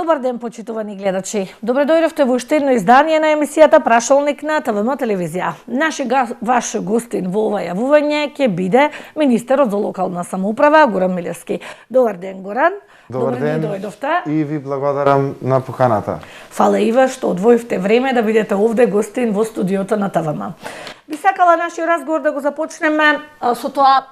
Добар ден, почитувани гледачи. Добре дојдовте во уште едно издание на емисијата Прашалник на ТВМ телевизија. Ваш гостин во ова јавување ќе биде министерот за локална самоуправа Горан Милевски. Добар ден, Горан. Добар ден. Дојдовте. И ви благодарам на поканата. Фала и вас што одвоивте време да бидете овде гостин во студиото на ТВМ. Би сакала нашиот разговор да го започнеме со тоа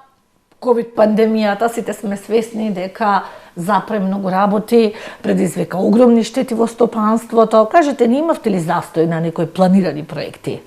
ковид пандемијата. Сите сме свесни дека запре многу работи, предизвика огромни штети во стопанството. Кажете, не имавте ли застој на некои планирани проекти?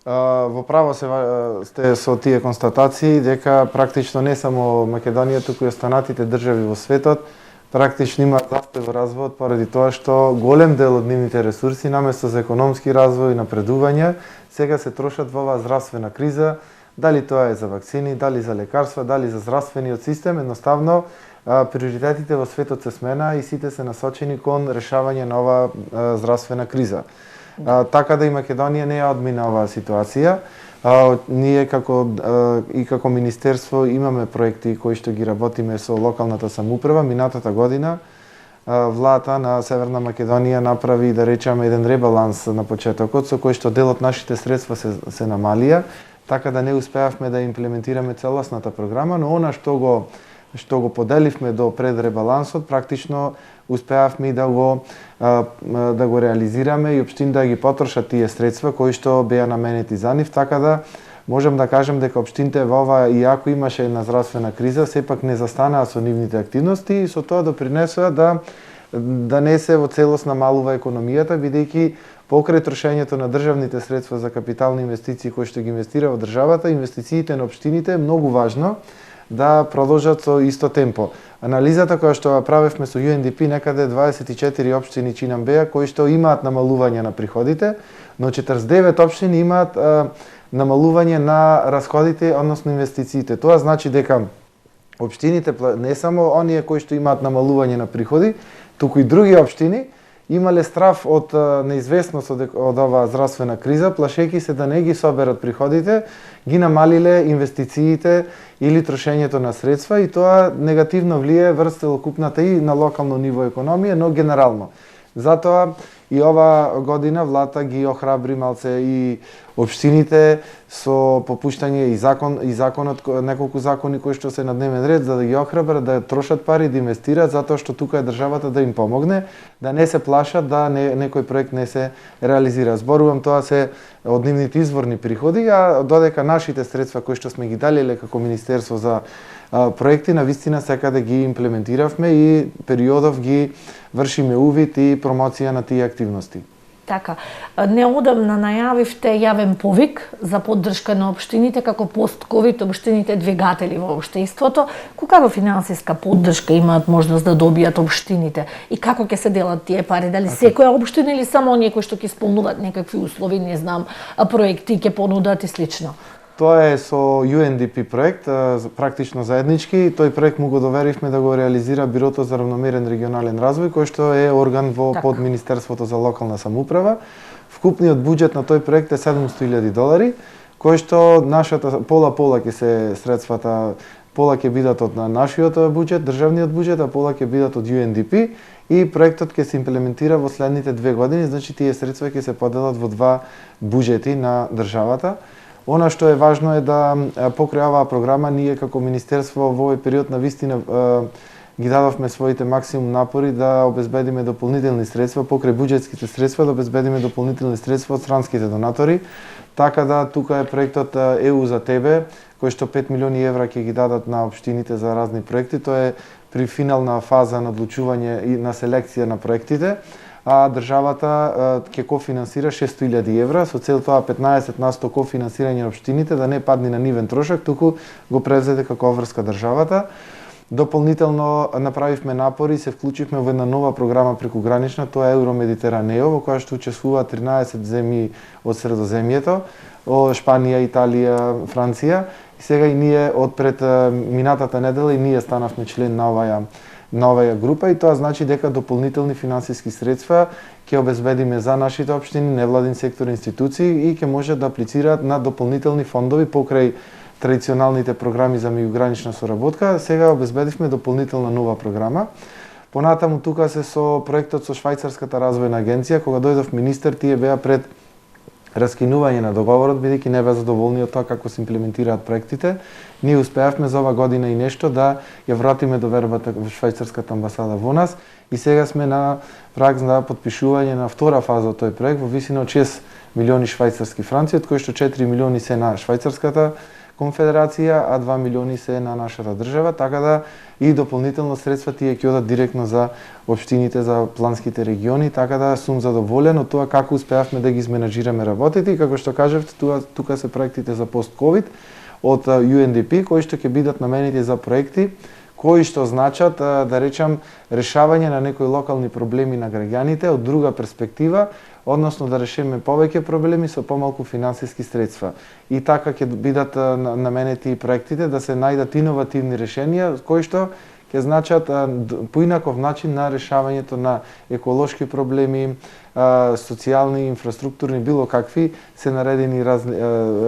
Во право сте со тие констатации дека практично не само Македонија, туку и останатите држави во светот практично имаат застој во развојот поради тоа што голем дел од нивните ресурси наместо за економски развој и напредување сега се трошат во оваа здравствена криза. Дали тоа е за вакцини, дали за лекарства, дали за здравствениот систем, едноставно приоритетите во светот се смена и сите се насочени кон решавање на оваа здравствена криза. Така да и Македонија не ја одмина оваа ситуација. Ние како министерство имаме проекти кои што ги работиме со локалната самоуправа. Минатата година владата на Северна Македонија направи, да речеме, еден ребаланс на почетокот со кој што дел од нашите средства се намалија, така да не успеавме да имплементираме целосната програма, но она што го поделивме до пред ребалансот, практично успеавме и да го реализираме и општините да ги потрошат тие средства кои што беа наменети за нив, така да можам да кажем дека општините во ова, иако имаше една здравствена криза, сепак не застанаа со нивните активности и со тоа допринесоа да не се во целост намалува економијата, бидејќи покрај трошењето на државните средства за капитални инвестиции кои што ги инвестира во државата, инвестициите на општините е многу важно да продолжат со исто темпо. Анализата која што правевме со UNDP, некаде 24 општини чинам беа кои што имаат намалување на приходите, но 49 општини имаат намалување на расходите, односно инвестициите. Тоа значи дека општините, не само оние кои што имаат намалување на приходи, туку и други општини имале страв од неизвестност од оваа здравствена криза, плашејќи се да не ги соберат приходите, ги намалиле инвестициите или трошењето на средства и тоа негативно влие врз целокупната и на локално ниво економија, но генерално. Затоа и ова година владата ги охрабри малце и општините со попуштање и законот, неколку закони кои што се на дневен ред, за да ги охрабрат да трошат пари, да инвестираат, затоа што тука е државата да им помогне, да не се плашат да некој проект не се реализира. Зборувам, тоа се од нивните изворни приходи, а додека нашите средства кои што сме ги далиле како министерство за проекти, навистина секаде ги имплементиравме и периодов ги вршиме увид и промоција на тие активности. Така, неодамна најавивте јавен повик за поддршка на општините како пост-ковид општините двигатели во општеството. Каква финансиска поддршка имаат можност да добијат општините и како ќе се делат тие пари? Дали секоја општина или само оние кои што ќе исполнуваат некакви услови, не знам, проекти ќе понудат и слично? Тоа е со UNDP проект, практично заеднички. Тој проект му го доверивме да го реализира Бирото за равномерен регионален развој, кој што е орган под Министерството за локална самоуправа. Вкупниот буџет на тој проект е $700,000, кој што нашата пола ќе се средствата, пола ќе бидат од нашиот буџет, државниот буџет, а пола ќе бидат од UNDP и проектот ќе се имплементира во следните 2 години, значи тие средства ќе се поделат во 2 буџети на државата. Она што е важно е да покрај оваа програма ние како министерство во овој период навистина ги дадовме своите максимум напори да обезбедиме дополнителни средства, покрај буџетските средства да обезбедиме дополнителни средства од странските донатори, така да тука е проектот EU за тебе, кој што 5 милиони евра ќе ги дадат на општините за разни проекти. Тоа е при финална фаза на одлучување и на селекција на проектите, а државата ќе кофинансира €600,000 со цел тоа 15% кофинансирање на општините да не падне на нивен трошок, туку го превзеде како обврска државата. Дополнително направивме напори и се вклучивме во една нова програма прекугранична, тоа е Евромедитеранео, во која што учествуваат 13 земји од Средоземјето, Шпанија, Италија, Франција. И сега и ние од пред минатата недела и ние станавме член на оваа група и тоа значи дека дополнителни финансиски средства ќе обезбедиме за нашите општини, невладин сектор, институции и ќе можат да аплицираат на дополнителни фондови покрај традиционалните програми за меѓугранична соработка. Сега обезбедивме дополнителна нова програма Понатаму тука се со проектот со Швајцарската развојна агенција, кога дојдов министер, тие беа пред раскинување на договорот, бидејќи не беа задоволни од тоа како се имплементираат проектите. Ние успеавме за ова година и нешто да ја вратиме довербата во Швајцарската амбасада во нас и сега сме на праг за подпишување на втора фаза од тој проект во висина од 6 милиони швајцарски франци, од кои што 4 милиони се на Швајцарската конфедерација, а 2 милиони се на нашата држава, така да и дополнително средства тие ќе одат директно за општините, за планските региони, така да сум задоволен од тоа како успеавме да ги изменаџираме работите и како што кажавте, тука се проектите за пост-ковид од UNDP, кои што ќе бидат наменети за проекти кои што значат, да речам, решавање на некои локални проблеми на граѓаните од друга перспектива, односно да решиме повеќе проблеми со помалку финансиски средства. И така ќе бидат наменети проектите да се најдат иновативни решенија кои што ќе значат поинаков начин на решавањето на еколошки проблеми, социјални, инфраструктурни, било какви се наредени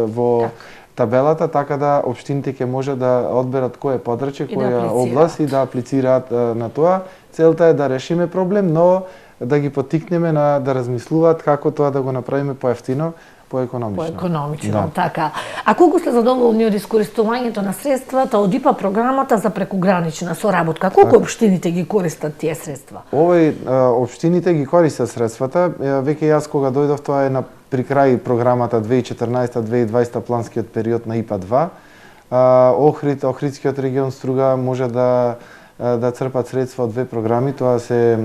во табелата, така да општините ќе може да одберат кој е подрачје, која област и да аплицираат на тоа. Целта е да решиме проблем, но да ги поттикнеме да размислуваат како тоа да го направиме поевтино, поекономично. Поекономично, да. Така. А колку сте задоволни од искористувањето на средствата од ИПА програмата за прекугранична соработка? Колку општините ги користат тие средства? Општините ги користат средствата. Веќе јас кога дојдов, тоа е при крај програмата 2014-2020 планскиот период на ИПА 2. Охридскиот регион Струга може да црпат средства од две програми, тоа се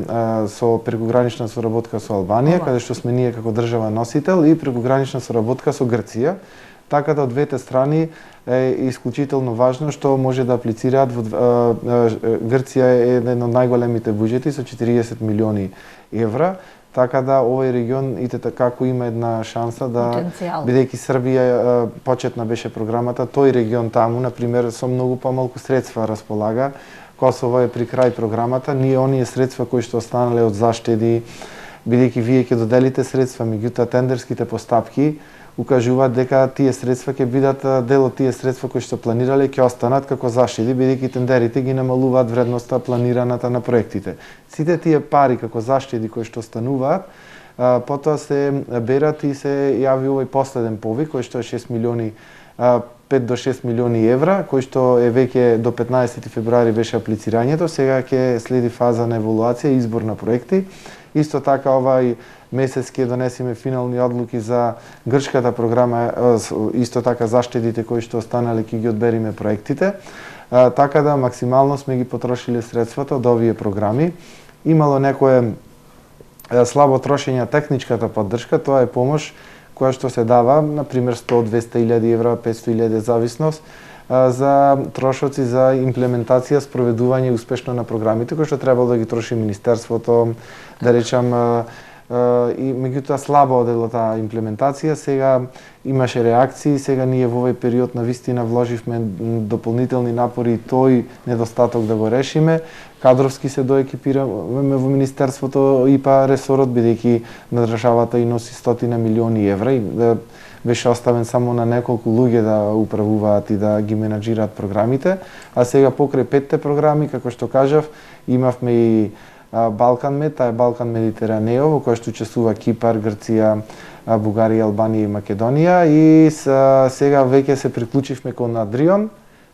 со прекугранична соработка со Албанија, каде што сме ние како држава носител, и прекугранична соработка со Грција. Така да од двете страни е исклучително важно што може да аплицираат Грција е еден од најголемите буџети со 40 милиони евра. Така да овој регион како има една шанса да, бидејќи Србија почетна беше програмата, тој регион таму, например, со многу помалку средства располага. Косово е при крај програмата, ние оние средства кои што останале од заштеди, бидејќи вие ќе доделите средства, меѓутоа тендерските постапки укажуваат дека тие средства ќе бидат дел од тие средства кои што планирале ќе останат како заштеди, бидејќи тендерите ги намалуваат вредноста планираната на проектите. Сите тие пари како заштеди кои што остануваат, потоа се берат и се јави овој последен повик кој што е 6 милиони 5 до 6 милиони евра, кој што е веќе до 15 февруари беше аплицирањето, сега ќе следи фаза на евалуација и избор на проекти. Исто така овај месец ќе донесеме финални одлуки за грчката програма, исто така заштедите кои што останале ќе ги одбериме проектите. Така да максимално сме ги потрошиле средствата од овие програми. Имало некое слабо трошење на техничката поддршка, тоа е помош која што се дава, например 100-200.000 евра, 500.000 зависност, за трошоци за имплементација, спроведување успешно на програмите, кои што требало да ги троши Министерството, да речам, и меѓутоа слабо одело таа имплементација. Сега имаше реакции, сега ние во овој период навистина вложивме дополнителни напори и тој недостаток да го решиме. Кадровски се доекипираме во Министерството ИПА ресорот, бидејќи на државата и носи 100 милиони евра и беше оставен само на неколку луѓе да управуваат и да ги менаџираат програмите. А сега покрај 5 програми, како што кажав, имавме и Балканмед, таа е Балкан Медитеранео, во кој што учествува Кипар, Грција, Бугарија, Албанија и Македонија, и сега веќе се приклучивме кон Адрион,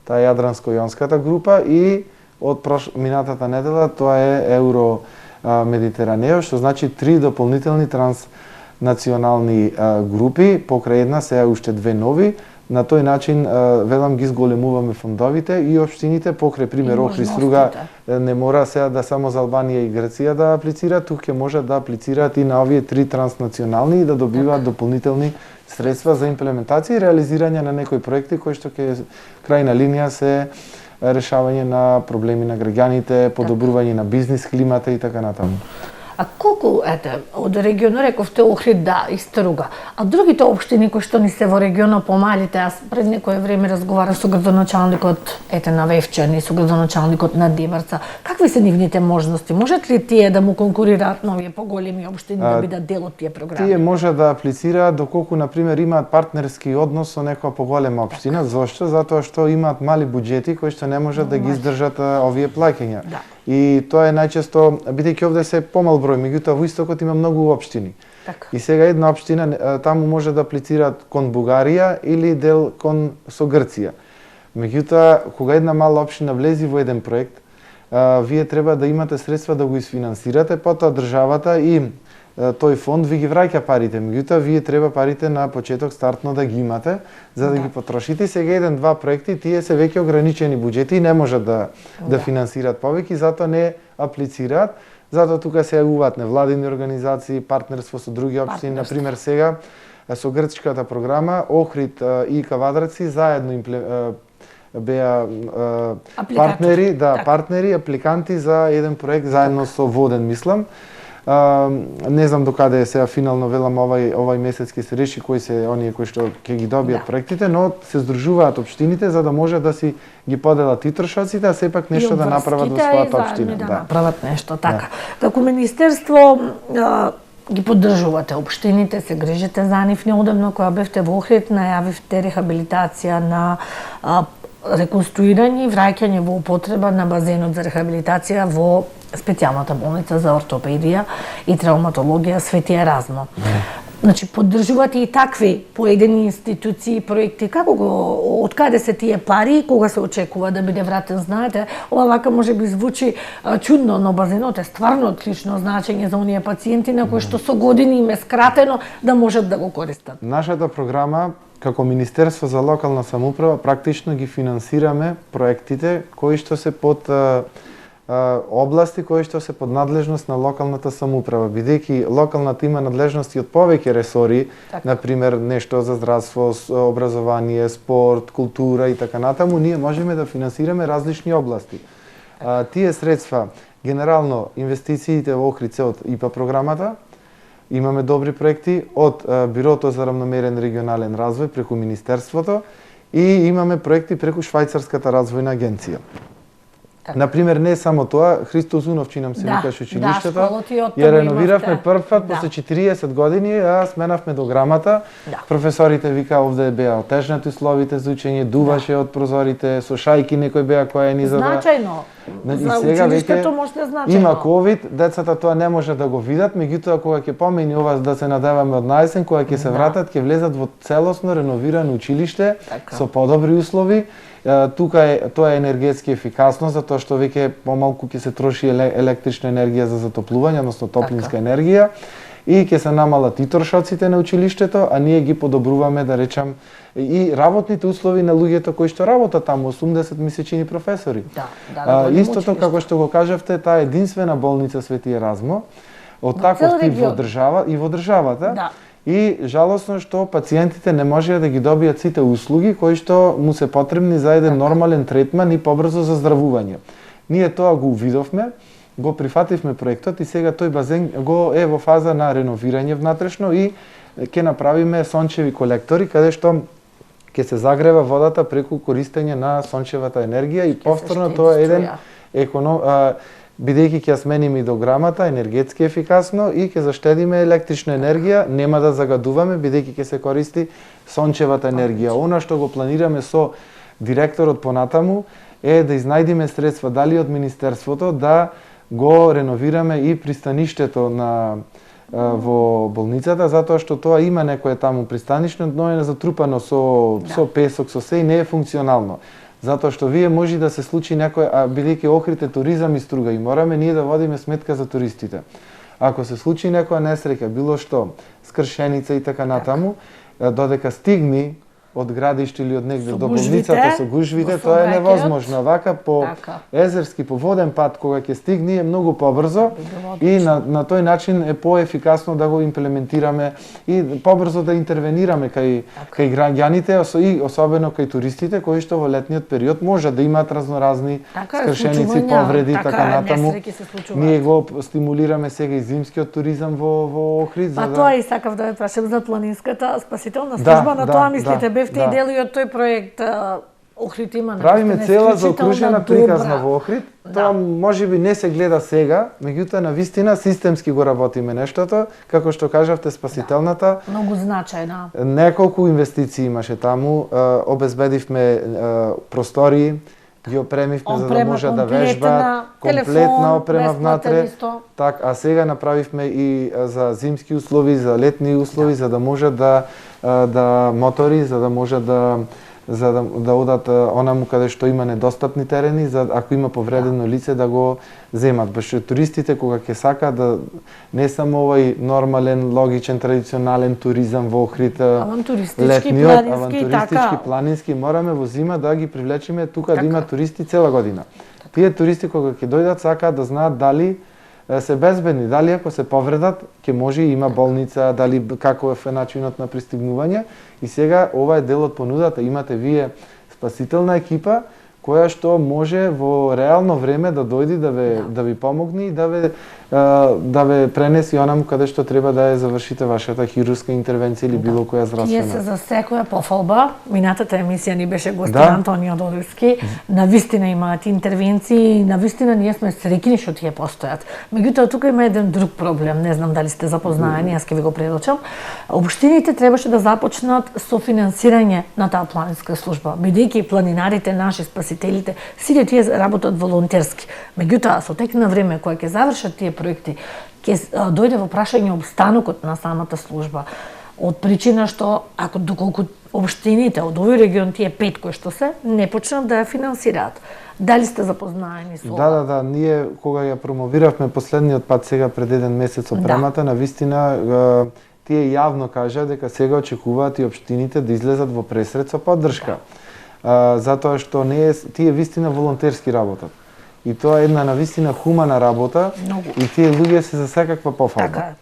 таа е Јадранско-јонската група, и од минатата недела тоа е Евро Медитеранео, што значи 3 дополнителни транснационални групи, покрај една сега уште 2 нови. На тој начин, велам, ги зголемуваме фондовите и општините, покрај пример Охрид, Струга, не мора сега да само за Албанија и Грција да аплицираат, тук ќе може да аплицираат и на овие 3 транснационални и да добиваат дополнителни средства за имплементација и реализирање на некои проекти кои што ќе крајна линија се решавање на проблеми на граѓаните, подобрување на бизнис климата и така натаму. А колку, од регионот рековте Охрид, да, и Струга, а другите општини кои што ни се во регионот помалите, аз пред некое време разговарав со градоначалникот на Вевчани, со градоначалникот на Димарца, какви се нивните можности? Можат ли тие да му конкурираат на овие поголеми општини да бидат дел од тие програми? Тие може да аплицираат доколку, например, имаат партнерски однос со некоја поголема општина. Зошто? Затоа што имаат мали буџети кои што не можат да ги издржат овие плаќања. Да. И тоа е најчесто, бидејќи овде се помал број, меѓутоа во истокот има многу општини. Така. И сега една општина таму може да аплицираат кон Бугарија или дел кон со Грција. Меѓутоа, кога една мала општина влези во еден проект, вие треба да имате средства да го isfinansирате, потоа државата и тој фонд ви ги враќа парите, меѓутоа вие треба парите на почеток стартно да ги имате за да ги потрошите. Сега еден-два проекти тие се веќе ограничени буџети и не можат да финансираат повеќе, затоа не аплицираат. Затоа тука се јавуваат невладини организации, партнерство со други општини, на пример сега со грчката програма Охрид и Кавадраци заедно беа партнери, партнери, апликанти за еден проект заедно со Воден, мислам. Не знам докаде е сега финално, велам овај месец ќе се реши кои се оние кои што ќе ги добијат проектите, но се здружуваат општините за да може да си ги поделат и трошоците, а сепак нешто да направат во својата општина. Да направат нешто, така. Како министерство ги поддржувате општините, се грижите за нив. Неодамно кога бевте во Охрид, најавивте рехабилитација на реконструирање и враќање во употреба на базенот за рехабилитација во специјалната болница за ортопедија и травматологија Свети Еразмо. Значи, поддржувате и такви поедини институции и проекти. Како од каде се тие пари и кога се очекува да биде вратен? Знаете, ова вака може би звучи чудно, но базенот е стварно од клучно значење за оние пациенти на кои што со години им е скратено да можат да го користат. Нашата програма како Министерство за локална самоуправа практично ги финансираме проектите кои што се под области кои што се под надлежност на локалната самоуправа, бидејќи локалната има надлежности од повеќе ресори, на пример нешто за здравство, образование, спорт, култура и така натаму, ние можеме да финансираме различни области. Тие средства, генерално инвестициите во Охрид се од ИПА програмата, имаме добри проекти од Бирото за рамномерен регионален развој преку Министерството и имаме проекти преку Швајцарската развојна агенција. Например, не само тоа, Христо Зуновчи нам се викаше училиштето, ја реновиравме прв пат после 40 години, а сменавме дограмата. Професорите вика овде беа отежнати условите за учење, дуваше од прозорите, со шајки некои беа коени за да... Значајно. За училиштето може да значајно. Има ковид, децата тоа не може да го видат, меѓутоа кога ќе помени ова да се надеваме од наесен, кога ќе се вратат, ќе влезат во целосно реновирано училиште со подобри услови. Тука тоа е енергетски ефикасно, затоа што веќе помалку ќе се троши електрична енергија за затоплување, односно топлинска енергија, и ќе се намалат и трошоците на училиштето, а ние ги подобруваме, да речам, и работните услови на луѓето кои што работат таму, 80 месечини професори. Истото како што го кажавте, таа единствена болница Свети Еразмо, од таков тип во државата. И жалосно што пациентите не можеа да ги добијат сите услуги кои што му се потребни за еден нормален третман и побрзо заздравување. Ние тоа го увидовме, го прифативме проектот и сега тој базен го е во фаза на реновирање внатрешно и ќе направиме сончеви колектори каде што ќе се загрева водата преку користење на сончевата енергија и повторно тоа е еден бидејќи ќе смениме и дограмата енергетски ефикасно и ќе заштедиме електрична енергија, нема да загадуваме бидејќи ќе се користи сончевата енергија. Она што го планираме со директорот понатаму е да изнајдиме средства дали од министерството да го реновираме и пристаништето во болницата, затоа што тоа има некое таму пристаниште, но е затрупано со песок, со се и не е функционално. Затоа што вие може да се случи некој, бидејќи Охрид е туризам и струга и мораме ние да водиме сметка за туристите. Ако се случи некоја несреќа, било што, скршеница и така натаму, додека стигни од градиште или од негде до болницата со гужвите, тоа е невозможно. Вака по езерски, по воден пат, кога ќе стигне, е многу побрзо и на тој начин е поефикасно да го имплементираме и побрзо да интервенираме кај граѓаните и особено кај туристите кои што во летниот период може да имаат разноразни скршеници, повреди, така натаму. Ние го стимулираме сега и зимскиот туризам во Охрид. Па тоа и сакав да ве прашам за планинската спасителна служба, на тоа мислите бевте и дел и од тој проект Охрид има. Правиме цела заокружена приказна во Охрид. Тоа можеби не се гледа сега, меѓутоа на вистина системски го работиме нештото, како што кажавте спасителната. Многу значајна. Неколку инвестиции имаше таму, обезбедивме простори, ги опремивме за да Опрема може да комплетна, вежбаат, комплетна телефон, опрема бесплатен внатре. исто. Так, а сега направивме и за зимски услови, за летни услови, за да може да мотори, за да може да одат онаму каде што има недостапни терени, за ако има повредено лице да го земат. Баш туристите кога ќе сака да не само овај нормален, логичен, традиционален туризам во Охрид, авантуристички, планински, мораме во зима да ги привлечиме тука да има туристи цела година. Тие туристи кога ќе дојдат сакаат да знаат дали се безбедни, дали ако се повредат ќе може и има болница, дали каков е начинот на пристигнување. И сега ова е дел од понудата, имате вие спасителна екипа која што може во реално време да дојди да ви помогне и да ве пренеси онаму каде што треба да ја завршите вашата хируршка интервенција или било која здравствена. Тие се за секоја пофалба. Минатата емисија ни беше гостин Антонио Додовски. Навистина имаат интервенции и навистина ние сме среќни што тие постојат. Меѓутоа тука има еден друг проблем, не знам дали сте запознаени, јас ќе ви го предочам. Општините требаше да започнат со финансирање на таа планинска служба, бидејќи планинарите наши спасителите сите тие работат волонтерски. Меѓутоа со тек на време кога ќе завршат тие проекти, ќе дојде во прашање обстанокот на самата служба. Од причина што ако доколку општините од овој регион тие 5 кои што се не почнат да ја финансираат. Дали сте запознаени со ова? Да, ние кога ја промовиравме последниот пат сега пред еден месец опремата, навистина тие јавно кажа дека сега очекуваат и општините да излезат во пресред со поддршка. Затоа што тие вистина волонтерски работат. И тоа е една навистина хумана работа. Многу. И тие луѓе се за секаква пофалба. Така е.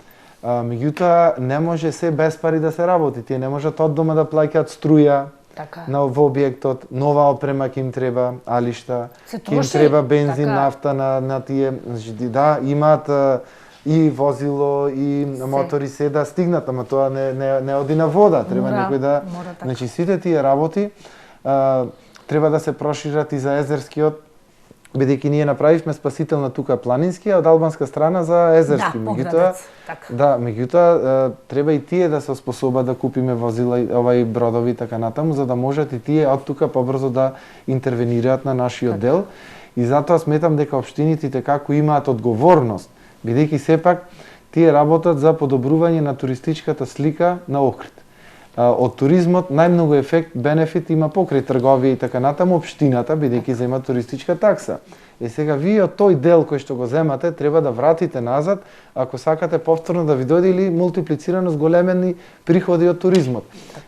Меѓутоа не може се без пари да се работи. Тие не можат од дома да плаќаат струја во објектот, нова опрема ќе им треба, алишта, ќе им треба бензин, нафта на тие, да, имаат и возило и мотори се да стигнат, ама тоа не оди на вода, треба некој да. Значи сите тие работи треба да се прошират и за езерскиот, бидејќи ние направивме спасителна тука планински, а од албанска страна за езерски. Меѓутоа треба и тие да се способат да купиме возила, овај бродови така натаму, за да можат и тие од тука побрзо да интервенираат на нашиот дел. И затоа сметам дека општините како имаат одговорност, бидејќи сепак тие работат за подобрување на туристичката слика на Охрид. Од туризмот најмногу ефект, бенефит има покрај трговија и така натаму општината, бидејќи зема туристичка такса. И сега вие од тој дел кој што го земате треба да вратите назад ако сакате повторно да ви дојде или мултиплицирано зголемени приходи од туризмот.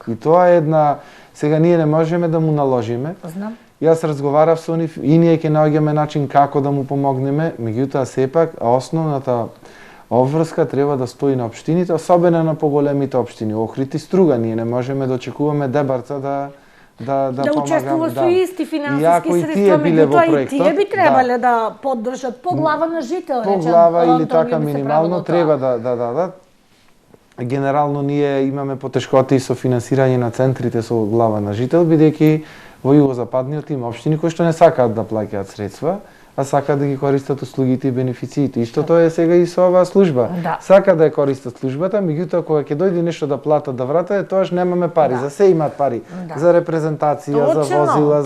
И тоа е една, сега ние не можеме да му наложиме. Знам. Јас разговарав со нив и ние ќе наоѓаме начин како да му помогнеме, меѓутоа сепак основната обврска треба да стои на општините, особено на поголемите општини. Охрид и Струга, ние не можеме да очекуваме Дебарца да учествува со исти финансиски средства, меѓутоа и тие би требале да поддржат по глава на жител, по глава или така минимално треба да дадат. Генерално ние имаме потешкоти со финансирање на центрите со глава на жител, бидејќи во југозападниот има општини кои што не сакаат да плаќаат средства, а сакаат да ги користат услугите и бенефициите. Истото е сега и со оваа служба. Сака да ја користат службата, меѓутоа кога ќе дојде нешто да платат да вратат, тоаш немаме пари. За се имаат пари. За репрезентација, за возила,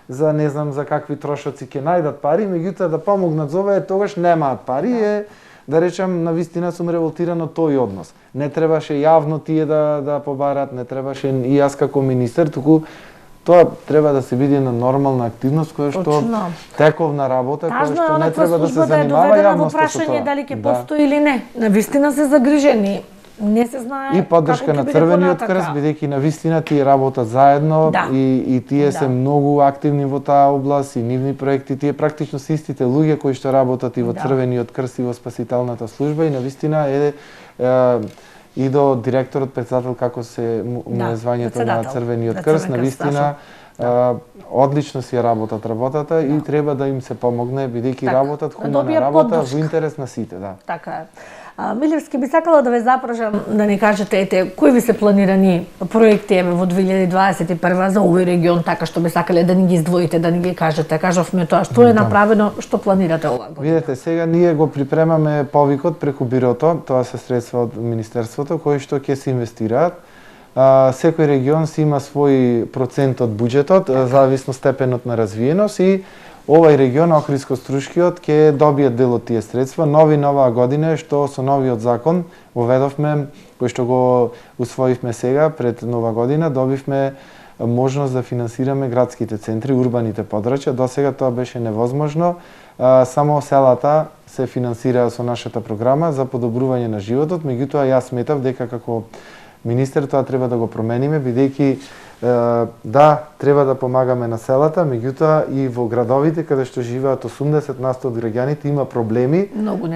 за не знам за какви трошоци ќе најдат пари, меѓутоа да помогнат за ова тогаш немаат пари. Да речам, навистина сум револтиран од тој однос. Не требаше јавно тие да побарат, не требаше и јас како министер, туку тоа треба да се биде на нормална активност која што тековна работа, која што не треба да се занимава јавноста со тоа. Дали ќе постои или не. Навистина се загрижени. Не се знае и поддршка на Црвениот крст, бидејќи навистина тие работат заедно и тие се многу активни во таа област и нивни проекти, тие практично се истите луѓе кои што работат и во Црвениот крст и во спасителната служба и навистина и до директорот, председател, како се звањето на Црвениот крст, навистина одлично си работат работата и треба да им се помогне, бидејќи работат хумана работа во интерес на сите. Така е. Милевски, би сакала да ве запрашам да ни кажете, кои ви се планирани проекти во 2021 за овој регион, така што би сакале да ни ги издвоите, да ни ги кажете. Кажавме тоа, што е направено, што планирате оваа година? Видете, сега ние го припремаме повикот преку бирото, тоа се средства од Министерството, кои што ќе се инвестираат. Секој регион си има свој процент од буџетот, зависно степенот на развиеност и овај регион, Охридско-Струшкиот, ќе добие дел од тие средства. Нова година е што со новиот закон воведовме, кој што го усвоивме сега пред нова година, добивме можност да финансираме градските центри, урбаните подрачја. До сега тоа беше невозможно. Само селата се финансираа со нашата програма за подобрување на животот, меѓутоа јас сметав дека како министер тоа треба да го промениме, бидејќи да, треба да помагаме на селата, меѓутоа и во градовите каде што живеат 80% од граѓаните има проблеми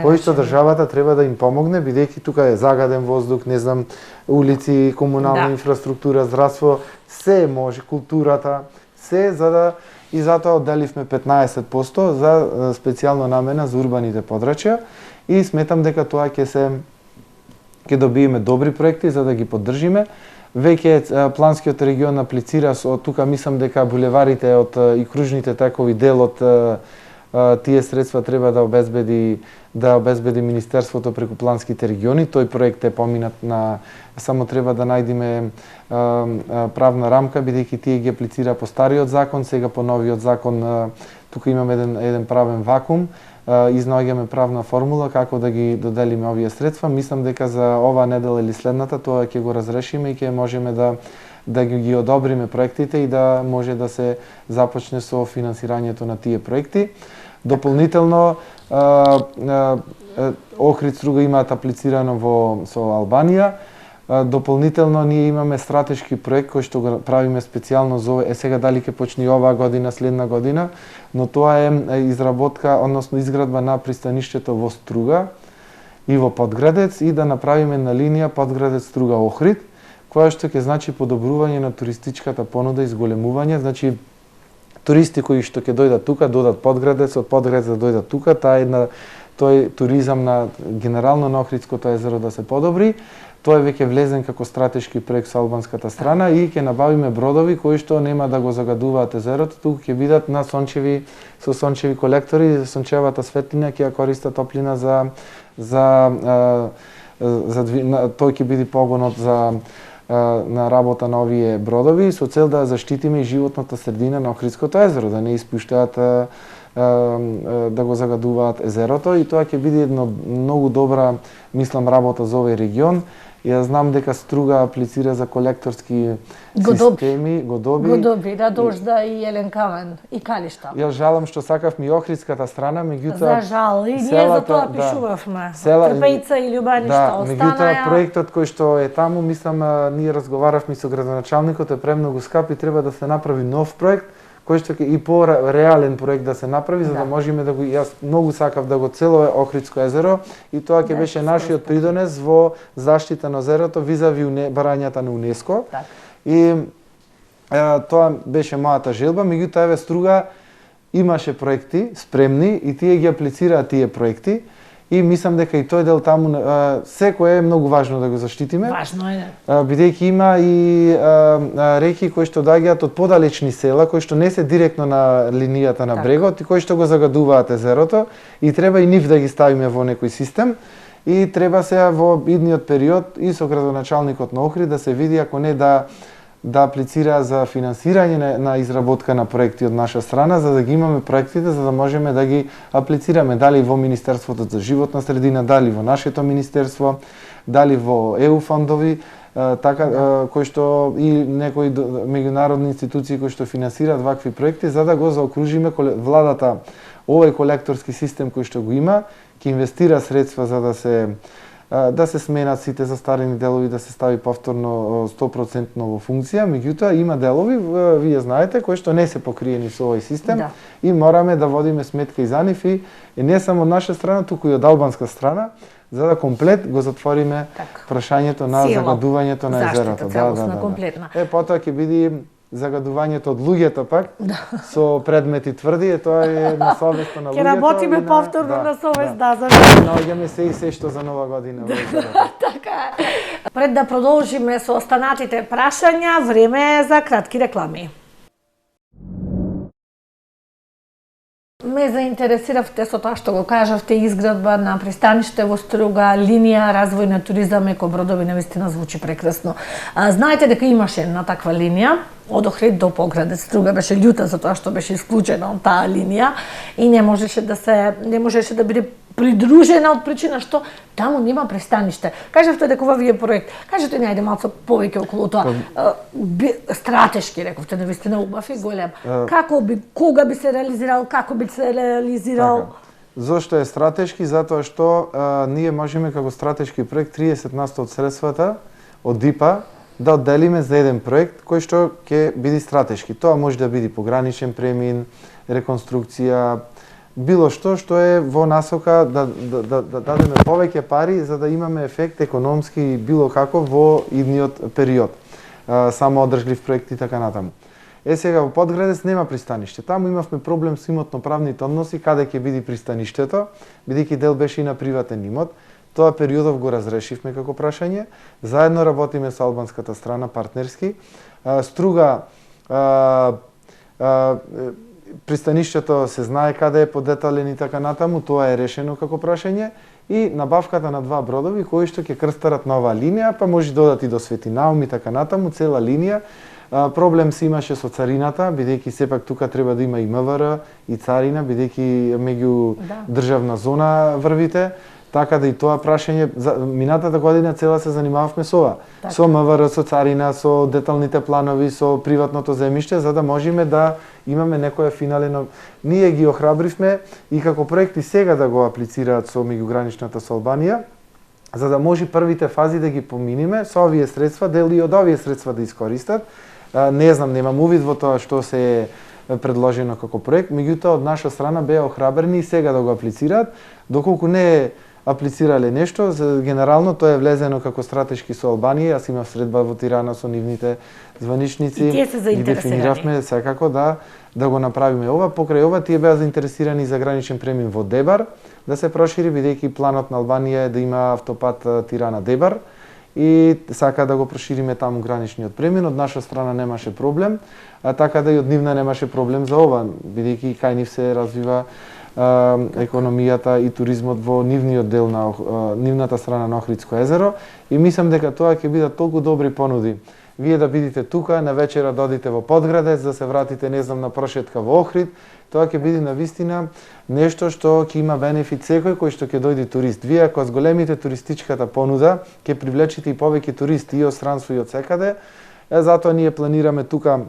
кои што државата треба да им помогне, бидејќи тука е загаден воздух, не знам, улици, комунална инфраструктура, здравство, се може, културата, се за да и затоа одделивме 15% за специјална намена за урбаните подрачја и сметам дека тоа ќе добиеме добри проекти за да ги поддржиме. Веќе планскиот регион аплицира со тука, мислам дека булеварите и кружните такови дел од тие средства треба да обезбеди Министерството преку планските региони. Тој проект е поминат само треба да најдеме правна рамка, бидејќи тие ги аплицира по стариот закон, сега по новиот закон тука имаме еден правен вакуум. Изнаоѓаме правна формула како да ги доделиме овие средства. Мислам дека за оваа недела или следната тоа ќе го разрешиме и ќе можеме да ги одобриме проектите и да може да се започне со финансирањето на тие проекти. Дополнително Охрид-Струга имаат аплицирано со Албанија. Дополнително ние имаме стратешки проект кој што го правиме специјално за сега дали ќе почне оваа година, следна година, но тоа е изработка, односно изградба на пристаништето во Струга и во Подградец и да направиме на линија Подградец-Струга-Охрид, која што ќе значи подобрување на туристичката понуда и зголемување, значи туристи кои што ќе дојдат тука, додат Подградец, од Подградец да дојдат тука, тој туризам на генерално на Охридското езеро да се подобри. Тоа е веќе влезен како стратешки проект со албанската страна и ќе набавиме бродови кои што нема да го загадуваат езерото, туку ќе бидат на со сончеви колектори, сончевата светлина ќе ја користат топлина тој ќе биде погонот на работа на овие бродови со цел да заштитиме и животната средина на Охридското езеро, да не испуштаат да го загадуваат езерото и тоа ќе биде една многу добра, мислам, работа за овој регион. Јас знам дека Струга аплицира за колекторски системи, го доби, да, Дожда и Елен Камен и Калишта. Јас жалам што сакавме и Охридската страна, меѓутоа за жал, и ние за тоа пишувавме. Трпејца и Љубаница останаа. Меѓутоа проектот кој што е таму, мислам, ние разговаравме со градоначалникот, е премногу скап и треба да се направи нов проект кој што и по-реален проект да се направи, за да можеме да го... Јас многу сакав да го целое Охридско езеро и тоа ќе беше нашиот придонес во заштита на езерото визави барањата на УНЕСКО. И тоа беше мојата желба, меѓутоа еве Струга имаше проекти спремни и тие ги аплицираа тие проекти. И мислам дека и тој дел таму секој е многу важно да го заштитиме. Важно е. Бидејќи има и реки кои што доаѓаат од подалечни села, кои што не се директно на линијата на брегот и кои што го загадуваат езерото и треба и нив да ги ставиме во некој систем. И треба сега во идниот период и со градоначалникот на Охрид да се види ако не да аплицира за финансирање на изработка на проекти од наша страна, за да ги имаме проектите, за да можеме да ги аплицираме дали во Министерството за животна средина, дали во нашето министерство, дали во ЕУ фондови, кои што и некои меѓународни институции кои што финансираат вакви проекти, за да го заокружиме владата овој колекторски систем кој што го има, ќе инвестира средства за да се сменат сите застарени делови, да се стави повторно 100% во функција, меѓутоа има делови, вие знаете, кои што не се покриени со овој систем и мораме да водиме сметка и за нив и не само од наша страна, туку и од албанска страна, за да комплет го затвориме прашањето на загадувањето на езерото. Комплетна. Потоа ќе биде загадувањето од луѓето пак со предмети тврди, тоа е на совеста на луѓето. Ќе работиме повторно на совест, Наоѓаме се што за нова година. Така е. Пред да продолжиме со останатите прашања, време е за кратки реклами. ме заинтересиравте со тоа што го кажавте, изградба на пристаниште во Струга, линија развој на туризам, екобродови, навистина звучи прекрасно. Знаете дека имаше една таква линија од Охрид до Поградец. Струга беше љута за тоа што беше исклучена од таа линија и не можеше да биде придружена од причина што таму нема пристаниште. Кажавте дека ова ви е проект. Кажете ни ајде малку повеќе околу тоа. Стратешки рековте, навистина убав и голем. Кога би се реализирал, како би се реализирал? Така. Зошто е стратешки? Затоа што ние можеме како стратешки проект 30% од средствата од ДИПА да одделиме за еден проект кој што ќе биде стратешки. Тоа може да биде пограничен премин, реконструкција, било што е во насока да дадеме повеќе пари за да имаме ефект економски било каков во идниот период. Само одржлив проект и така натаму. Сега во Подградец нема пристаниште. Таму имавме проблем со имотно-правните односи каде ќе биде пристаништето, бидејќи дел беше и на приватен имот. Тоа периодов го разрешивме како прашање. Заедно работиме со албанската страна партнерски. Струга пристаништето се знае каде е подетален и така натаму, тоа е решено како прашање и набавката на 2 бродови кои што ќе крстарат на оваа линија, па може додати до Свети Наум и така натаму, цела линија. Проблем се имаше со царината, бидејќи сепак тука треба да има и МВР и царина, бидејќи меѓу државна зона врвите. Така да и тоа прашање, минатата година цела се занимававме со ова. Така. Со МВР, со царина, со деталните планови, со приватното земјиште, за да можеме да имаме некоја финален... Ние ги охрабривме и како проекти сега да го аплицираат со меѓуграничната со Албанија, за да може првите фази да ги поминиме со овие средства, дели од овие средства да искористат. Не знам, немам увид во тоа што се е предложено како проект, меѓутоа од наша страна беа охрабрени и сега да го аплицираат, доколку не е аплицирале нешто, генерално тоа е влезено како стратешки со Албанија, јас имав средба во Тирана со нивните званичници и дефиниравме секако да го направиме ова. Покрај ова тие беа заинтересирани за граничен премин во Дебар, да се прошири бидејќи планот на Албанија е да има автопат Тирана-Дебар и сака да го прошириме таму граничниот премин. Од наша страна немаше проблем, така да и од нивна немаше проблем за ова, бидејќи кај нив се развива економијата и туризмот во нивниот дел на нивната страна на Охридско езеро и мислам дека тоа ќе бидат толку добри понуди. Вие да бидете тука, на вечера да одите во Подградец, да се вратите, не знам, на прошетка во Охрид, тоа ќе биде навистина нешто што ќе има бенефит секој кој што ќе дојде турист. Вие ако зголемите туристичката понуда, ќе привлечете и повеќе туристи и од странство и од секаде. Затоа ние планираме тука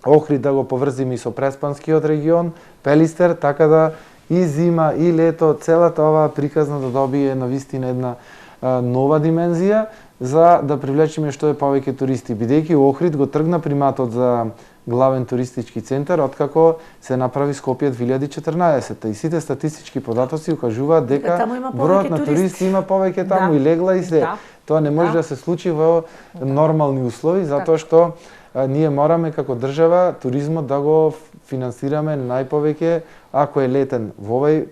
Охрид да го поврзиме и со Преспанскиот регион, Пелистер, така да и зима и лето целата оваа приказна да добие навистина една нова димензија за да привлечеме што е повеќе туристи, бидејќи Охрид го тргна приматот за главен туристички центар откако се направи Скопје 2014 и сите статистички податоци укажуваат дека бројот на туристи има повеќе таму и легла и се. Тоа не може да се случи во нормални услови затоа што ние мораме како држава туризмот да го финансираме најповеќе, ако е летен во овој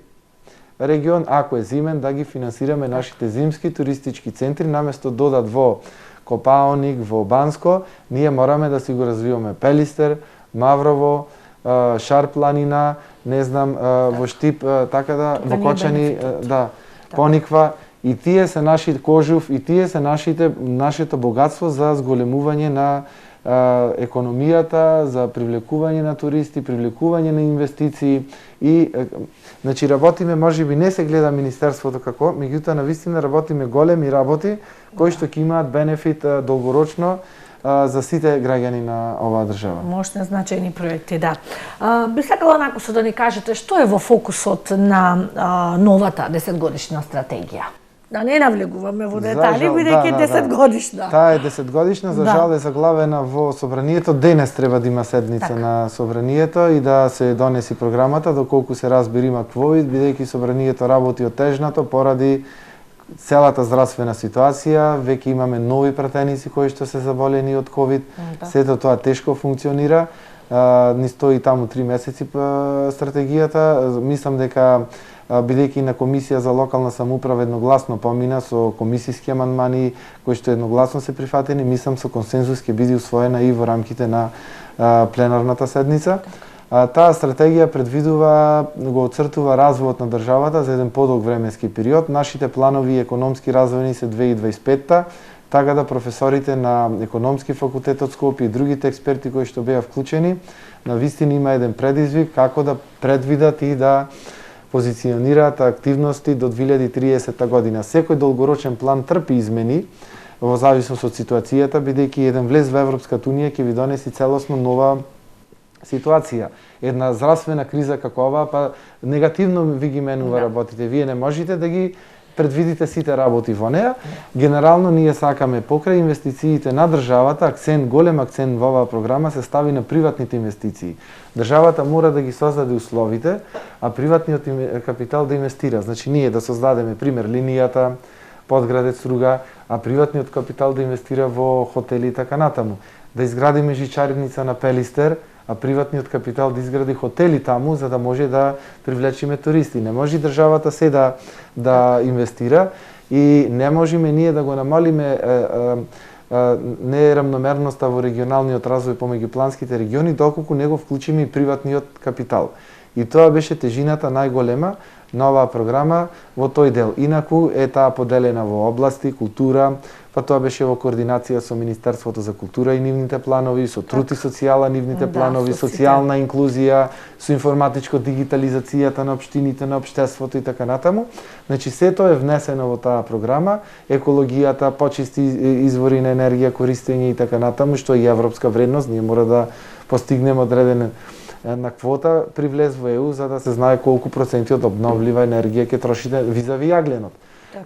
регион, ако е зимен да ги финансираме нашите зимски туристички центри, наместо додат во Копаоник, во Банско, ние мораме да си го развиваме Пелистер, Маврово, Шар планина, не знам, во Штип, така да, во Кочани, Пониква, и тие се нашите Кожув, и тие се нашето богатство за зголемување на економијата, за привлекување на туристи, привлекување на инвестиции и значи работиме, можеби не се гледа министерството како, меѓутоа навистина работиме големи работи кои што ќе имаат бенефит долгорочно за сите граѓани на оваа држава. Мощни значајни проекти, да. Би сакала накусо да ни кажете што е во фокусот на новата 10-годишна стратегија. Да не навлегуваме во детали, бидејќи 10 годишна. Таа е 10 годишна, за жал е заглавена во Собранието. Денес треба да има седница на Собранието и да се донеси програмата, доколку се разбери има ковид, бидејќи Собранието работи отежнато поради целата здравствена ситуација, веќе имаме нови пратеници кои што се заболени од ковид. Сето тоа тешко функционира. Ни стои таму 3 месеци стратегијата. Мислам дека бидејќи на Комисија за локална самоуправа едногласно помина со комисиски амандмани кои што едногласно се прифатени, мислам со консензус ќе биде усвоена и во рамките на пленарната седница. Таа стратегија предвидува, го оцртува развојот на државата за еден подолг временски период. Нашите планови економски развојни се 2025-та, така да професорите на економски факултет од Скопје и другите експерти кои што беа вклучени, на вистина има еден предизвик како да предвидат и да позиционираат активности до 2030 година. Секој долгорочен план трпи измени во зависност од ситуацијата, бидејќи еден влез во Европската унија ќе ви донеси целосно нова ситуација. Една здравствена криза како оваа, па негативно ви ги менува работите. Вие не можете да ги предвидите сите работи во неа. Генерално ние сакаме покрај инвестициите на државата, голем акцент во оваа програма се стави на приватните инвестиции. Државата мора да ги создаде условите, а приватниот капитал да инвестира. Значи ние да создадеме пример линијата Подградец Руга, а приватниот капитал да инвестира во хотели и така натаму. Да изградиме жичарница на Пелистер, а приватниот капитал да изгради хотели таму за да може да привлечиме туристи. Не може државата се да инвестира и не можеме ние да го намалиме неравномерноста во регионалниот развој помеѓу планските региони доколку не го вклучиме и приватниот капитал. И тоа беше тежината најголема на оваа програма во тој дел. Инаку е таа поделена во области, култура, па тоа беше во координација со Министерството за култура и нивните планови, со труд и социјала нивните планови, социјална инклузија, со информатичко дигитализацијата на општините, на општеството и така натаму. Значи сето е внесено во таа програма, екологијата, почисти извори на енергија, користење и така натаму, што е и европска вредност, ние мора да постигнеме одредена на квота при влез во ЕУ за да се знае колку проценти од обновлива енергија ќе трошите визави јагленот.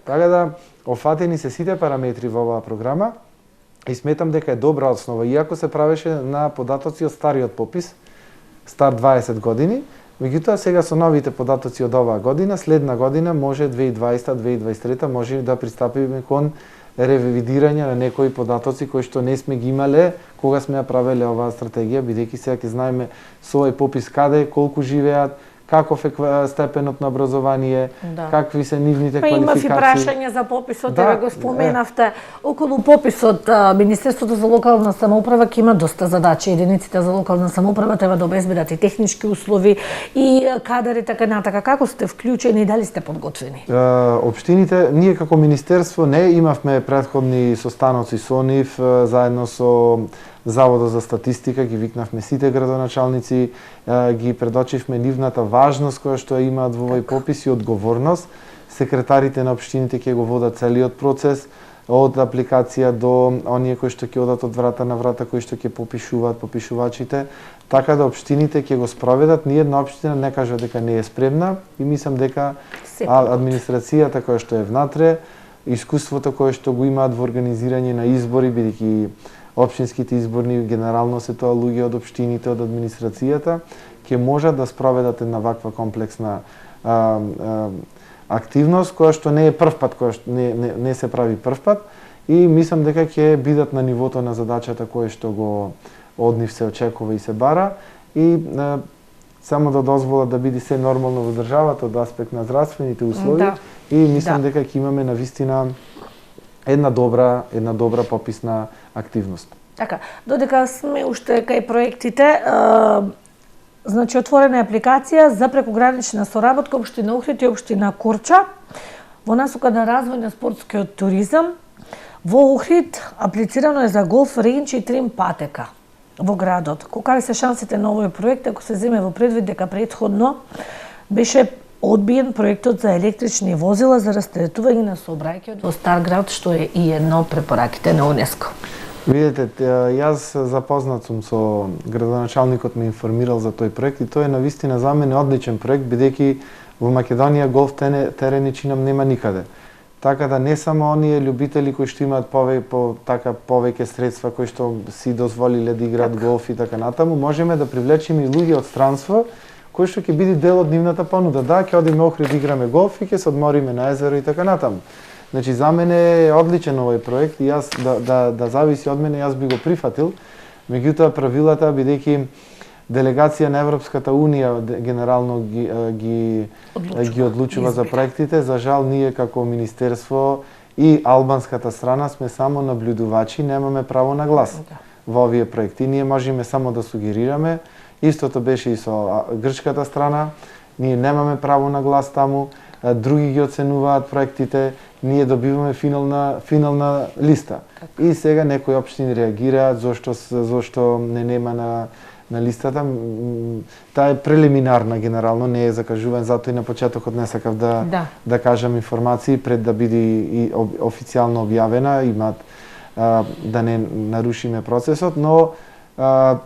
Така да офатени се сите параметри во оваа програма и сметам дека е добра основа, иако се правеше на податоци од стариот попис, стар 20 години, меѓутоа сега со новите податоци од оваа година, следна година може 2020-2023 може да пристапиме кон ревидирање на некои податоци кои што не сме ги имале кога сме ја правеле оваа стратегија, бидејќи сега ќе знаеме со овој попис каде, колку живеат, каков е степенот на образование, какви се нивните квалификации. Има и прашање за пописот, еве го споменавте. Околу пописот, Министерството за локална самоуправа ќе има доста задачи. Единиците за локална самоуправа треба да обезбедат и технички услови и кадри така натака. Како сте вклучени и дали сте подготвени? Општините, ние како министерство не имавме претходни состаноци со нив, заедно со Заводот за статистика, ги викнавме сите градоначалници, ги предочивме нивната важност која што ја имаат во овој попис и одговорност. Секретарите на општините ќе го водат целиот процес, од апликација до оние кои што ќе одат од врата на врата, кои што ќе попишуваат попишувачите, така да општините ќе го спроведат. Ни една општина не кажа дека не е спремна и мислам дека администрацијата која што е внатре, искуството кое што го имаат во организирање на избори, бидејќи општинските изборни генерално се тоа луѓе од општините, од администрацијата, ќе можат да спроведат една ваква комплексна активност која што не е прв пат, која што не се прави прв пат и мислам дека ќе бидат на нивото на задачата која што го од нив се очекува и се бара и само да дозволат да биде се нормално во државата од аспект на здравствените услови и мислам дека ќе имаме навистина една добра пописна активност. Така, додека сме уште кај проектите, значи отворена е апликација за прекогранична соработка општина Охрид и општина Корча во насока на развој на спортскиот туризам. Во Охрид аплицирано е за голф ренч и трим патека во градот. Какви се шансите на овој проект ако се земе во предвид дека претходно беше одбиен проектот за електрични возила за растретување на сообраќајот во Старград, што е и едно од препораките на УНЕСКО. Видете, јас запознат сум со градоначалникот, ме информирал за тој проект и тој е навистина за мене одличен проект, бидејќи во Македонија голф терени чинам нема никаде. Така да не само оние љубители кои што имаат повеќе средства кои што си дозволиле да играат голф и така натаму, можеме да привлечеме и луѓе од странство кој што ќе биде дел од нивната понуда. Да, ќе одиме Охрид да играме голф и ќе се одмориме на езеро и така натаму. Значи за мене е одличен овој проект и јас да зависи од мене јас би го прифатил. Меѓутоа правилата бидејќи делегација на Европската унија генерално ги одлучува за проектите, за жал ние како министерство и албанската страна сме само наблюдувачи, немаме право на глас во овие проекти. Ние можеме само да сугерираме Истото беше и со грчката страна. Ние немаме право на глас таму, други ги оценуваат проектите, ние добиваме финална листа. И сега некои општини реагираат зошто не нема на листата. Таа е прелиминарна генерално, не е закажуван, затоа и на почетокот не сакав да кажам информации пред да биде и официјално објавена, имаат да не нарушиме процесот, но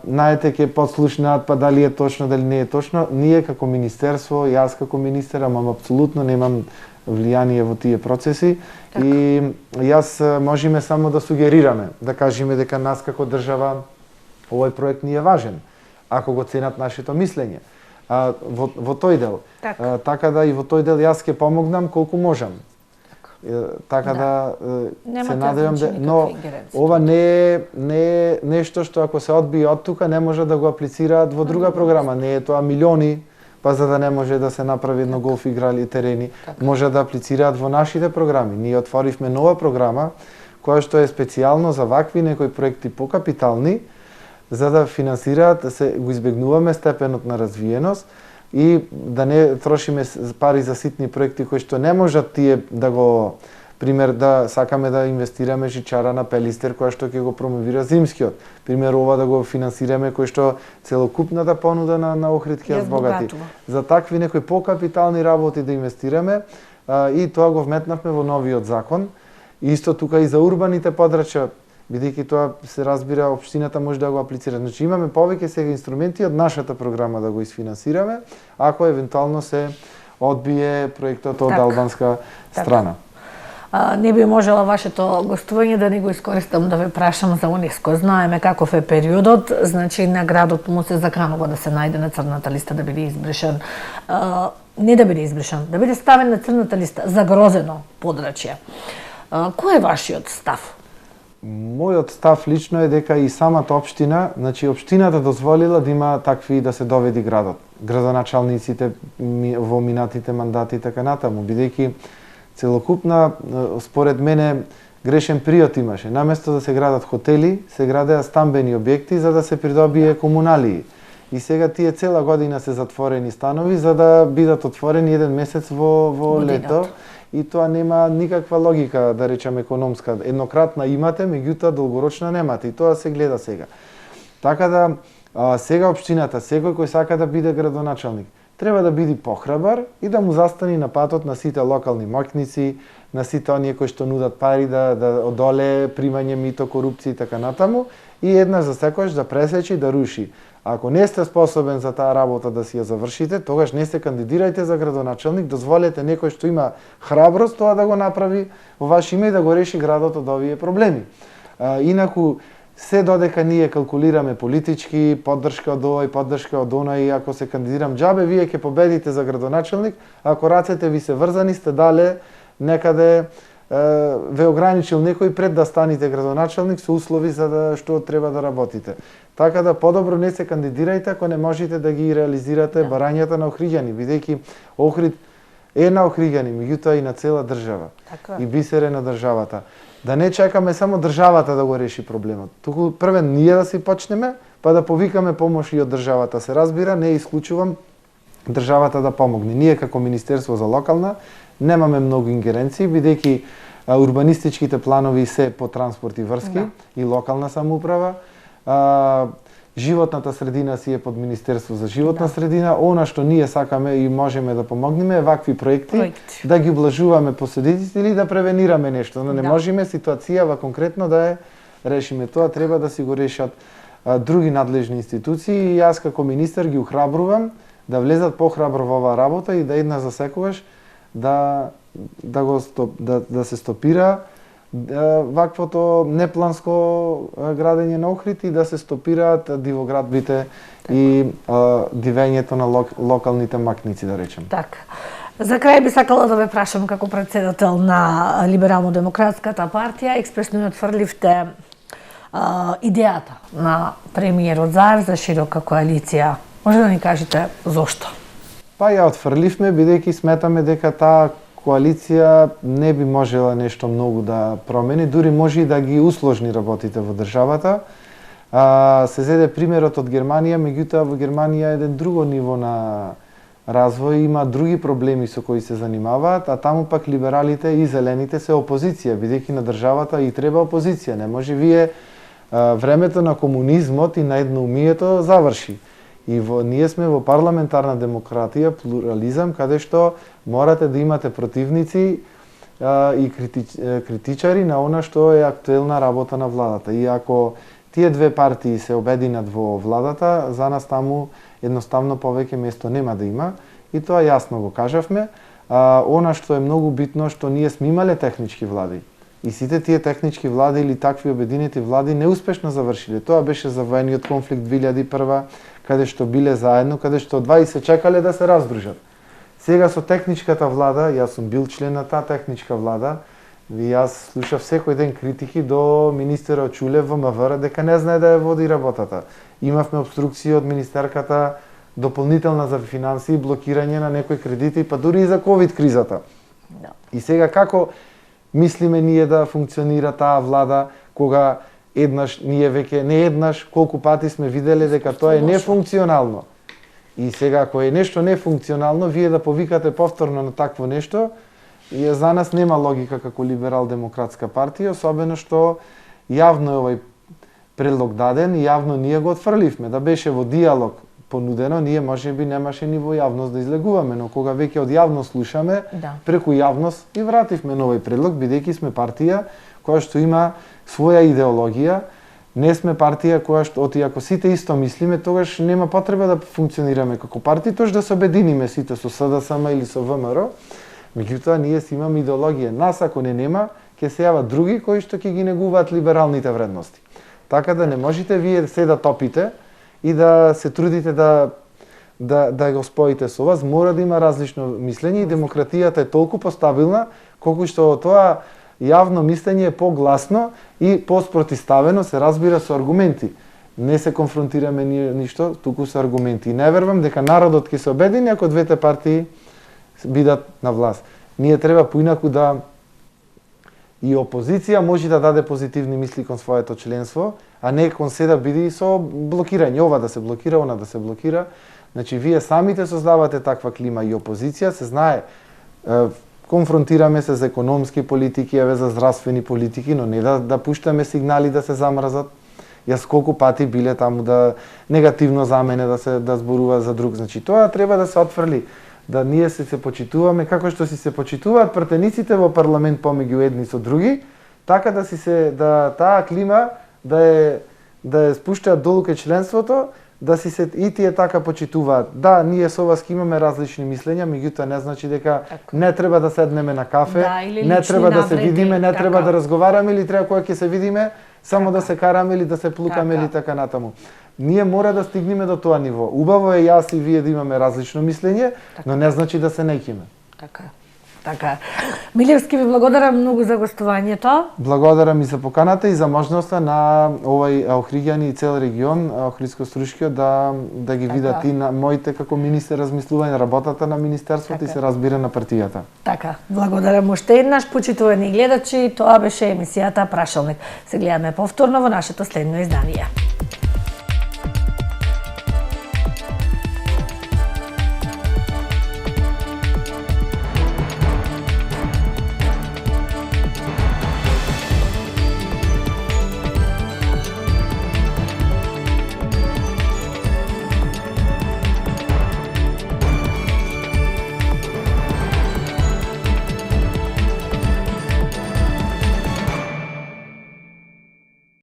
наете ќе подслушнаат па дали е точно, дали не е точно. Ние како министерство, јас како министер, ама апсолутно немам влијание во тие процеси и јас можеме само да сугерираме, да кажеме дека нас како држава овој проект ни е важен, ако го ценат нашето мислење. Во тој дел. Така да и во тој дел јас ќе помогнам колку можам. Така да се надевам да, но ова не е нешто што ако се одбие од тука не може да го аплицираат во друга програма, не е тоа милиони, па за да не може да се направи едно голф играли терени, може да аплицираат во нашите програми. Ние отворивме нова програма која што е специјално за вакви некои проекти покапитални, за да финансираат, да се го избегнуваме степенот на развиеност и да не трошиме пари за ситни проекти кои што не можат тие да го, пример, да сакаме да инвестираме жичара на Пелистер која што ќе го промовира зимскиот. Пример, ова да го финансираме кој што целокупната понуда на Охрид ќе ја збогати. За такви некои покапитални работи да инвестираме и тоа го вметнавме во новиот закон. Исто тука и за урбаните подрачја, бидејќи тоа се разбира, општината може да го аплицира. Значи имаме повеќе сега инструменти од нашата програма да го isfinansираме, ако евентуално се одбие проектот од албанска страна. Не би можела вашето гостување да не го искористам да ве прашам за УНЕСКО. Знаеме каков е периодот, значи на градот му се заканува да се најде на црната листа, да биде избришен. Не да биде избришен, да биде ставен на црната листа, загрозено подрачје. Кој е вашиот став? Мојот став лично е дека и самата општина, значи општината дозволила да има такви да се доведи градот. Градоначалниците во минатите мандати и така натаму, бидејќи целокупна, според мене, грешен приот имаше. Наместо да се градат хотели, се градеа стамбени објекти за да се придобие комуналии. И сега тие цела година се затворени станови за да бидат отворени еден месец во лето. И тоа нема никаква логика, да речем економска. Еднократна имате, меѓутоа долгорочна немате. И тоа се гледа сега. Така да, сега општината, секој кој сака да биде градоначалник, треба да биде похрабар и да му застани на патот на сите локални моќници, на сите оние кои што нудат пари да одоле примање мито, корупција и така натаму, и еднаш за секојаш да пресечи, да руши. Ако не сте способен за таа работа да си ја завршите, тогаш не се кандидирајте за градоначалник, дозволете некој што има храброст тоа да го направи во ваше име и да го реши градот од овие проблеми. Инаку, се додека ние калкулираме политички, поддршка од овој, поддршка од оној, ако се кандидирам џабе, вие ќе победите за градоначалник, ако рацете ви се врзани, сте дале некаде ве ограничил некој пред да станете градоначалник со услови за да што треба да работите. Така да подобро не се кандидирајте ако не можете да ги реализирате барањата на охриѓани, бидејќи Охрид е на охриѓани, меѓутоа и на цела држава. И бисер е на државата. Да не чекаме само државата да го реши проблемот. Туку првен ние да си почнеме, па да повикаме помош и од државата. Се разбира, не исклучувам државата да помогне. Ние како Министерство за локална немаме многу ингеренции, бидејќи урбанистичките планови се по транспорт и врски и локална самоуправа. Животната средина си е под Министерство за животна средина. Она што ние сакаме и можеме да помогнеме е вакви проекти, да ги облажуваме последиците или да превенираме нешто. Но не можеме ситуацијава конкретно да ја решиме. Тоа треба да си го решат други надлежни институции и јас како министер ги ухрабрувам да влезат похрабро во оваа работа и да еднаш за секогаш да се стопира ваквото непланско градење на Охрид и да се стопираат дивоградбите и дивењето на локалните макници, да речем. Така. За крај би сакала да ве прашам како претседател на Либерално-демократската партија, експресно ја отфрливте идејата на премиерот Заев за широка коалиција. Може да ни кажете зошто? Па ја отфрливме бидејќи сметаме дека таа коалиција не би можела нешто многу да промени, дури може и да ги усложни работите во државата. Се зеде примерот од Германија, меѓутоа во Германија е еден друго ниво на развој, има други проблеми со кои се занимаваат, а таму пак либералите и зелените се опозиција, бидејќи на државата и треба опозиција. Не може вие времето на комунизмот и на едноумието заврши. И ние сме во парламентарна демократија, плурализам, каде што морате да имате противници и критичари на она што е актуелна работа на владата. И ако тие две партии се обединат во владата, за нас таму едноставно повеќе место нема да има, и тоа јасно го кажавме. Она што е многу битно, што ние сме имале технички влади. И сите тие технички влади или такви обединети влади неуспешно завршиле. Тоа беше за воениот конфликт 2001, каде што биле заедно, каде што 20 чекале да се раздружат. Сега со техничката влада, јас сум бил член на таа техничка влада, и јас слушав секој ден критики до министерот Чулев во МВР дека не знае да ја води работата. Имавме обструкција од министерката дополнителна за финансии, блокирање на некои кредити, па дури и за ковид кризата. Да. И сега како мислиме ние да функционира таа влада кога еднаш ние веќе не еднаш колку пати сме виделе дека тоа е нефункционално. И сега ако е нешто нефункционално, вие да повикате повторно на такво нешто, и за нас нема логика како либерал-демократска партија, особено што јавно е овој предлог даден и јавно ние го отфрливме. Да беше во диалог понудено, ние можеби немаше ни во јавност да излегуваме, но кога веќе од јавност слушаме, преку јавност и вративме на овој предлог, бидејќи сме партија која што има своја идеологија. Не сме партија која што, ако сите исто мислиме, тогаш нема потреба да функционираме како партија, тош да се обединиме сите со СДСМ или со ВМРО. Меѓутоа, ние си имаме идеологија. Нас, ако не ќе се јават други кои што ќе ги негуваат либералните вредности. Така да не можете вие се да топите и да се трудите да го споите со вас. Мора да има различно мислење и демократијата е толку постабилна, колку што тоа јавно мислење е погласно и поспротиставено, се разбира со аргументи. Не се конфронтираме ништо, туку со аргументи. И не верувам дека народот ќе се обедини ако двете партии бидат на власт. Ние треба поинаку да и опозиција може да даде позитивни мисли кон своето членство, а не кон се да биде и со блокирање, ова да се блокира, она да се блокира. Значи, вие самите создавате таква клима и опозиција, се знае, конфронтираме се за економски политики, за здравствени политики, но не да пуштаме сигнали да се замрзат. Јас колку пати биле таму да негативно за мене да зборува за друг. Значи, тоа треба да се отфрли. Да ние се почитуваме како што се почитуваат пратениците во парламент помеѓу едни со други, така да таа клима да е спуштаат долу кај членството, да и тие така почитуваат. Да, ние со вас имаме различни мислења, меѓутоа не значи дека не треба да седнеме на кафе, не треба да се видиме, не треба да разговараме или треба кога ќе се видиме само да се караме или да се плукаме или така натаму. Ние мора да стигнеме до тоа ниво. Убаво е јас и вие да имаме различно мислење, но не значи да се неќиме. Така. Милевски, ви благодарам многу за гостувањето. Благодарам и за поканата и за можноста на овој Охриѓани и цел регион, Охридско-Струшкиот, да ги видат и на моите како министер размислување, работата на министерството и се разбира на партијата. Така, благодарам уште еднаш, почитувани гледачи, тоа беше емисијата Прашалник. Се гледаме повторно во нашето следно издание.